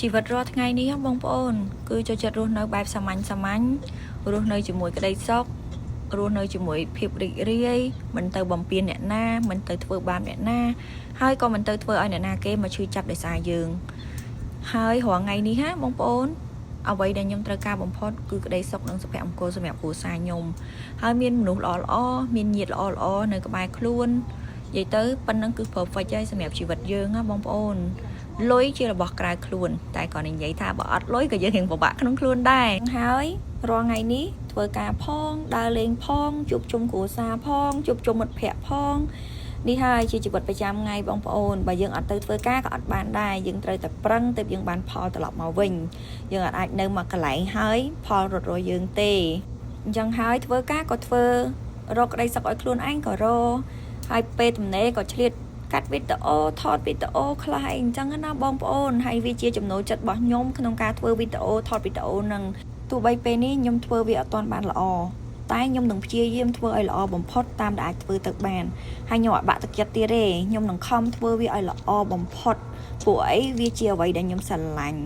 ជីវិតរាល់ថ្ងៃនេះបងប្អូនគឺចូលចិត្តរស់នៅបែបសាមញ្ញរស់នៅជាមួយក្តីសុខរស់នៅជាមួយភាពរីករាយមិនទៅបំពេញអ្នកណាមិនទៅធ្វើបាបអ្នកណាហើយក៏មិនទៅធ្វើឲ្យអ្នកណាគេមកឈឺចាប់ដោយសារយើងហើយរាល់ថ្ងៃនេះបងប្អូនអ្វីដែលខ្ញុំត្រូវការបំផុតគឺក្តីសុខនិងសុភមង្គលសម្រាប់គ្រួសារខ្ញុំហើយមានមនុស្សល្អមានញាតិល្អនៅក្បែរខ្លួននិយាយទៅប៉ុណ្្នឹងគឺ perfect ហើយសម្រាប់ជីវិតយើងណាបងប្អូនលុយជារបស់ក្រៅខ្លួនតែក៏និយាយថាបើអត់លុយក៏យើងរៀងពិបាកក្នុងខ្លួនដែរហើយរាល់ថ្ងៃនេះធ្វើការផងដើរលេងផងជួបជុំគ្រួសារផងជួបជុំមិត្តភ័ក្តិផងនេះហើយជាជីវិតប្រចាំថ្ងៃបងប្អូនបើយើងអត់ទៅធ្វើការក៏អត់បានដែរយើងត្រូវតែប្រឹងទើបយើងបានផលត្រឡប់មកវិញយើងអាចនៅមកកន្លែងហើយផលរត់រយើងទេអញ្ចឹងហើយធ្វើការក៏ធ្វើរកក្តីសុខឲ្យខ្លួនឯងក៏រកហើយពេលទំនេរក៏ឆ្លៀតកាត់វីដេអូថតវីដេអូខ្លះអីអញ្ចឹងណាបងប្អូនហើយវាជាចំណូលចិត្តរបស់ខ្ញុំក្នុងការធ្វើវីដេអូថតវីដេអូនឹងទោះបីពេលនេះខ្ញុំធ្វើវាអត់ទាន់បានល្អតែខ្ញុំនឹងព្យាយាមធ្វើឲ្យល្អបំផុតតាមដែលអាចធ្វើទៅបានហើយខ្ញុំអត់បាក់ទឹកចិត្តទៀតទេខ្ញុំនឹងខំធ្វើវាឲ្យល្អបំផុតព្រោះអីវាជាអ្វីដែលខ្ញុំស្រឡាញ់